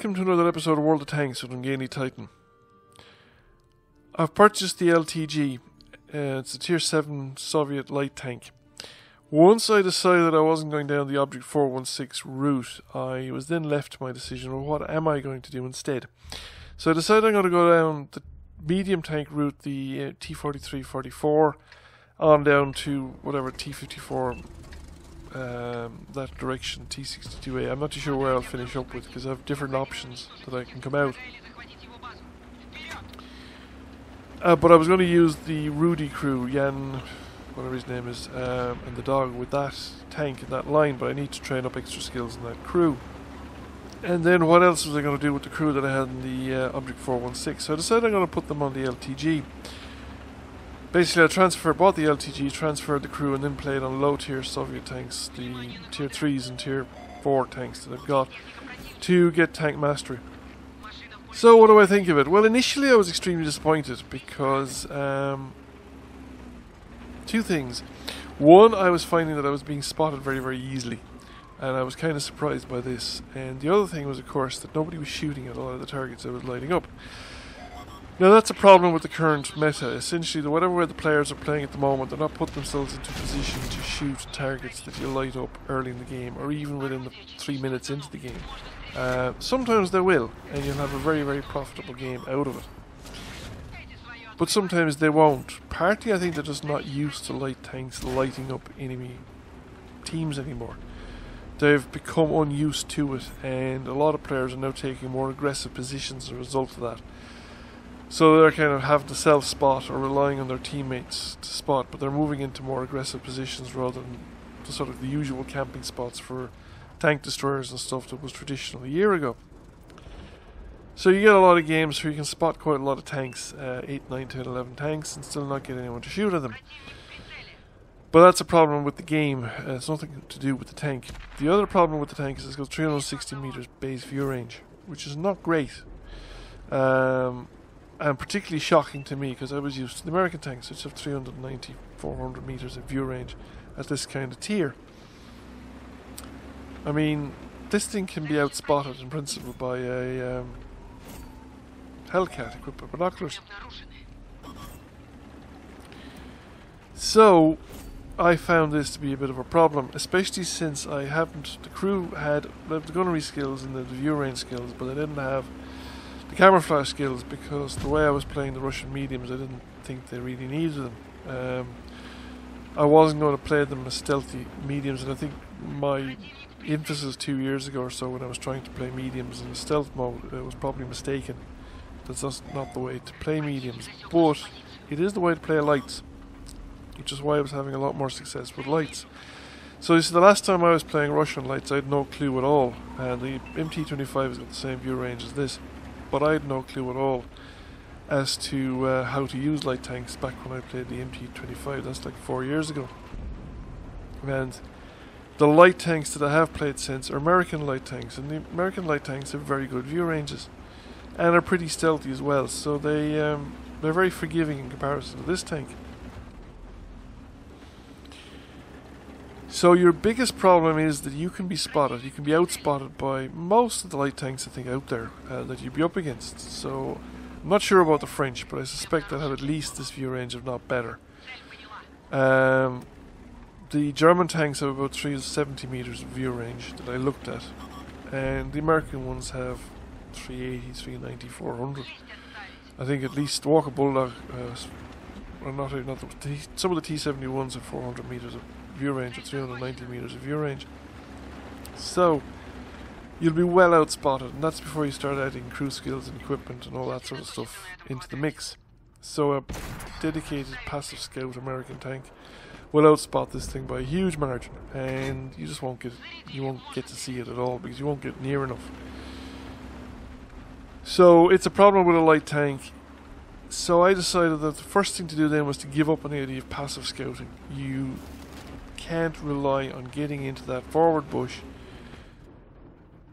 welcome to another episode of World of Tanks with Ungainly Titan. I've purchased the LTG. It's a Tier 7 Soviet light tank. Once I decided I wasn't going down the Object 416 route, I was then left to my decision, well, what am I going to do instead? So I decided I'm going to go down the medium tank route, the T43-44, on down to whatever T54, that direction, T62A. I'm not too sure where I'll finish up with because I have different options that I can come out. But I was going to use the Rudy crew, Jan, whatever his name is, and the dog with that tank in that line, but I need to train up extra skills in that crew. And then what else was I going to do with the crew that I had in the Object 416? So I decided I'm going to put them on the LTG. Basically, I bought the LTG, transferred the crew, and then played on low-tier Soviet tanks, the Tier 3s and Tier 4 tanks that I've got, to get tank mastery. So what do I think of it? Well, initially I was extremely disappointed because two things. One, I was finding that I was being spotted very, very easily, and I was kind of surprised by this. And the other thing was, of course, that nobody was shooting at a lot of the targets I was lighting up. Now that's a problem with the current meta. Essentially, whatever way the players are playing at the moment, they're not putting themselves into a position to shoot targets that you light up early in the game, or even within the 3 minutes into the game. Sometimes they will, and you'll have a very, very profitable game out of it. But sometimes they won't. Partly I think they're just not used to light tanks lighting up enemy teams anymore. They've become unused to it, and a lot of players are now taking more aggressive positions as a result of that. So they're kind of having to self-spot or relying on their teammates to spot, but they're moving into more aggressive positions rather than the sort of the usual camping spots for tank destroyers and stuff that was traditional a year ago. So you get a lot of games where you can spot quite a lot of tanks, 8, 9, 10, 11 tanks, and still not get anyone to shoot at them. But that's a problem with the game. It's nothing to do with the tank. The other problem with the tank is it's got 360 meters base view range, which is not great. And particularly shocking to me because I was used to the American tanks, which have 390, 400 meters of view range at this kind of tier. I mean, this thing can be outspotted in principle by a Hellcat equipped with binoculars. So I found this to be a bit of a problem, especially since I haven't. The crew had the gunnery skills and the view range skills, but they didn't have the camouflage skills because the way I was playing the Russian mediums, I didn't think they really needed them. I wasn't going to play them as stealthy mediums, and I think my emphasis 2 years ago or so when I was trying to play mediums in a stealth mode, it was probably mistaken. That's just not the way to play mediums, but it is the way to play lights, which is why I was having a lot more success with lights. So you see, the last time I was playing Russian lights, I had no clue at all, and the MT-25 has got the same view range as this, but I had no clue at all as to how to use light tanks back when I played the MT-25. That's like 4 years ago. And the light tanks that I have played since are American light tanks, and the American light tanks have very good view ranges and are pretty stealthy as well, so they're very forgiving in comparison to this tank. So your biggest problem is that you can be spotted. You can be outspotted by most of the light tanks I think out there that you'd be up against. So I'm not sure about the French, but I suspect they'll have at least this view range, if not better. The German tanks have about 370 meters of view range that I looked at, and the American ones have 380, 390, 400. I think at least Walker Bulldog, some of the T-71s have 400 meters of view range, or 390 meters of view range. So you'll be well outspotted, and that's before you start adding crew skills and equipment and all that sort of stuff into the mix. So a dedicated passive scout American tank will outspot this thing by a huge margin, and you just won't get to see it at all because you won't get near enough. So it's a problem with a light tank. So I decided that the first thing to do then was to give up on the idea of passive scouting. You can't rely on getting into that forward bush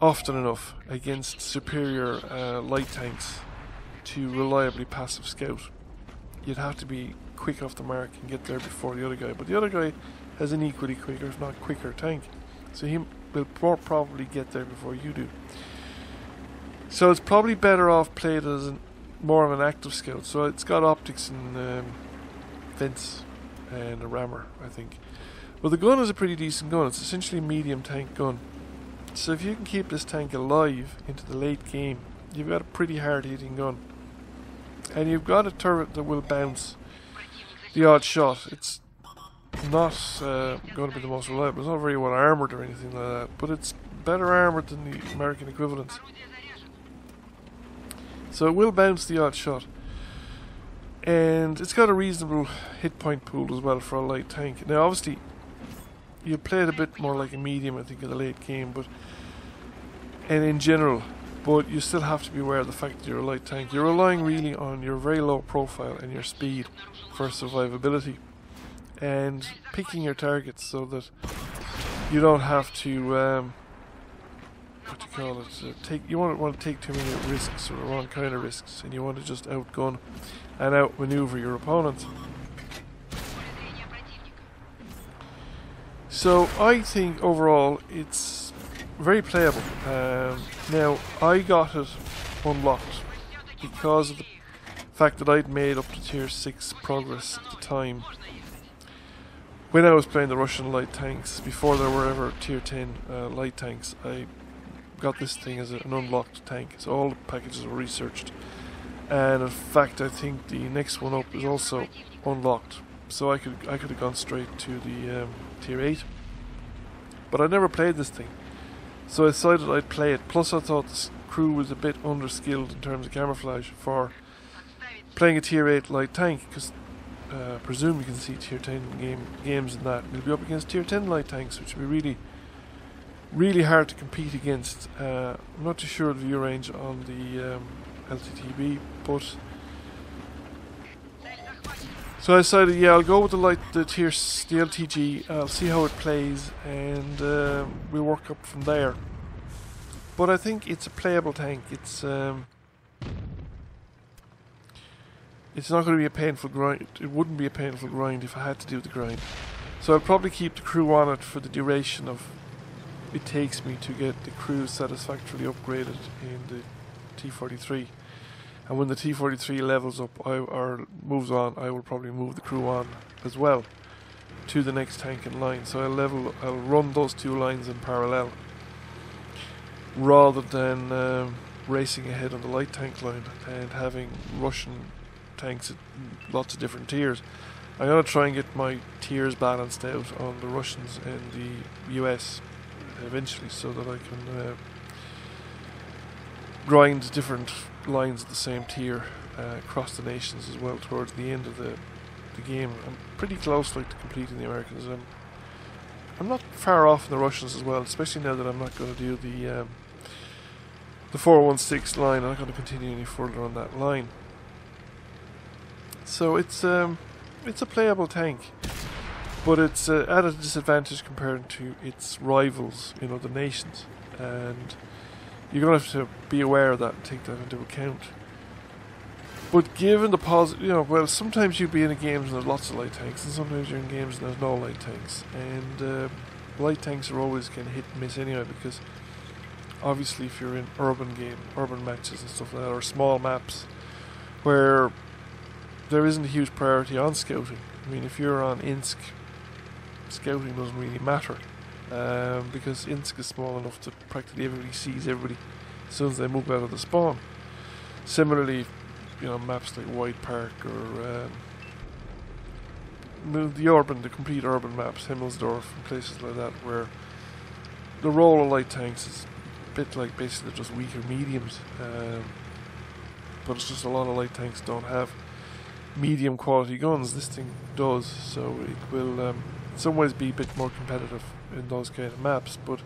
often enough against superior light tanks to reliably passive scout. You'd have to be quick off the mark and get there before the other guy, but the other guy has an equally quicker, if not quicker, tank, so he will probably get there before you do. So it's probably better off played as more of an active scout. So it's got optics and fence and a rammer, I think. But the gun is a pretty decent gun. It's essentially a medium tank gun. So if you can keep this tank alive into the late game, you've got a pretty hard hitting gun. And you've got a turret that will bounce the odd shot. It's not going to be the most reliable. It's not very well armoured or anything like that, but it's better armoured than the American equivalent. So it will bounce the odd shot. And it's got a reasonable hit point pool as well for a light tank. Now obviously you play it a bit more like a medium, I think, in the late game, and in general, but you still have to be aware of the fact that you're a light tank. You're relying really on your very low profile and your speed for survivability, and picking your targets so that you don't have to you won't want to take too many risks, or the wrong kind of risks, and you want to just outgun and outmaneuver your opponent. So I think overall it's very playable. Now I got it unlocked because of the fact that I'd made up to tier 6 progress at the time when I was playing the Russian light tanks. Before there were ever tier 10 light tanks, I got this thing as an unlocked tank, so all the packages were researched, and in fact I think the next one up is also unlocked, so I could have gone straight to the tier 8, but I never played this thing, so I decided I'd play it. Plus I thought the crew was a bit underskilled in terms of camouflage for playing a tier 8 light tank, because presume you can see tier 10 games in that. You'll be up against tier 10 light tanks, which will be really hard to compete against. I'm not too sure of the view range on the LTTB, but so I decided, yeah, I'll go with the LTG. I'll see how it plays, and we'll work up from there. But I think it's a playable tank. It's not going to be a painful grind. It wouldn't be a painful grind if I had to do the grind. So I'll probably keep the crew on it for the duration of it takes me to get the crew satisfactorily upgraded in the T43. And when the T43 levels up or moves on, I will probably move the crew on as well to the next tank in line. So I'll run those two lines in parallel rather than racing ahead on the light tank line and having Russian tanks at lots of different tiers. I'm going to try and get my tiers balanced out on the Russians and the US eventually, so that I can grind different lines at the same tier across the nations as well towards the end of the game. I'm pretty close to completing the Americans. I'm not far off in the Russians as well, especially now that I'm not going to do the 416 line. I'm not going to continue any further on that line. So it's a playable tank, but it's at a disadvantage compared to its rivals in other nations, and you're going to have to be aware of that and take that into account. But given the positive, well, sometimes you'll be in games and there's lots of light tanks, and sometimes you're in games and there's no light tanks, and light tanks are always kind of hit and miss anyway, because obviously if you're in urban matches and stuff like that, or small maps where there isn't a huge priority on scouting. I mean, if you're on Insk, scouting doesn't really matter, because Insk is small enough that practically everybody sees everybody as soon as they move out of the spawn. Similarly, maps like White Park or the complete urban maps, Himmelsdorf and places like that, where the role of light tanks is a bit like basically just weaker mediums, but it's just a lot of light tanks don't have medium quality guns. This thing does, so it will in some ways be a bit more competitive in those kind of maps, but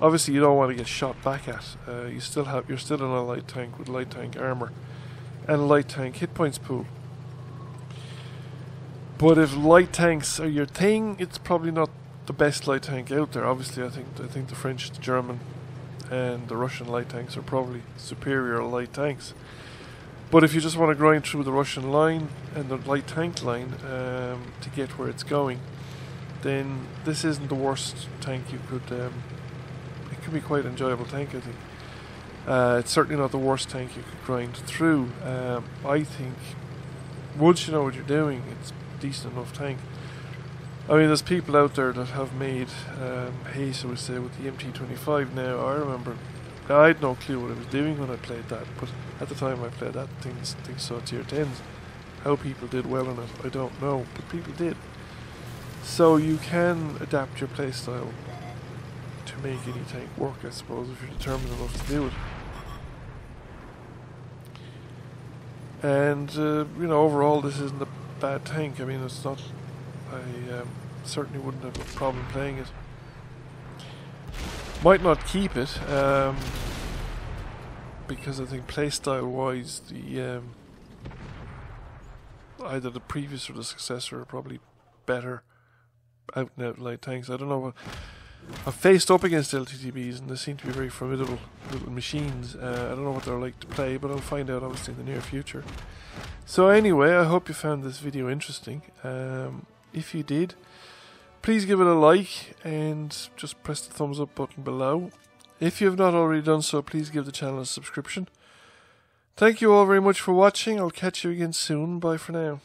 obviously you don't want to get shot back at. You're still in a light tank with light tank armor and a light tank hit points pool. But if light tanks are your thing, it's probably not the best light tank out there. Obviously I think the French, the German and the Russian light tanks are probably superior light tanks. But if you just want to grind through the Russian line and the light tank line to get where it's going, then this isn't the worst tank you could... it can be quite an enjoyable tank, I think. It's certainly not the worst tank you could grind through. I think once you know what you're doing, it's a decent enough tank. I mean, there's people out there that have made haste, I would say, with the MT25 now. I remember I had no clue what I was doing when I played that, but at the time I played that, things saw tier 10s. How people did well in it, I don't know, but people did. So you can adapt your playstyle to make any tank work, I suppose, if you're determined enough to do it. And, you know, overall this isn't a bad tank. I mean, it's not... I certainly wouldn't have a problem playing it. Might not keep it, because I think playstyle wise, the either the previous or the successor are probably better out and out light tanks. I don't know. I've faced up against LTTBs and they seem to be very formidable little machines. I don't know what they're like to play, but I'll find out obviously in the near future. So anyway, I hope you found this video interesting. If you did, please give it a like and just press the thumbs up button below. If you have not already done so, please give the channel a subscription. Thank you all very much for watching. I'll catch you again soon. Bye for now.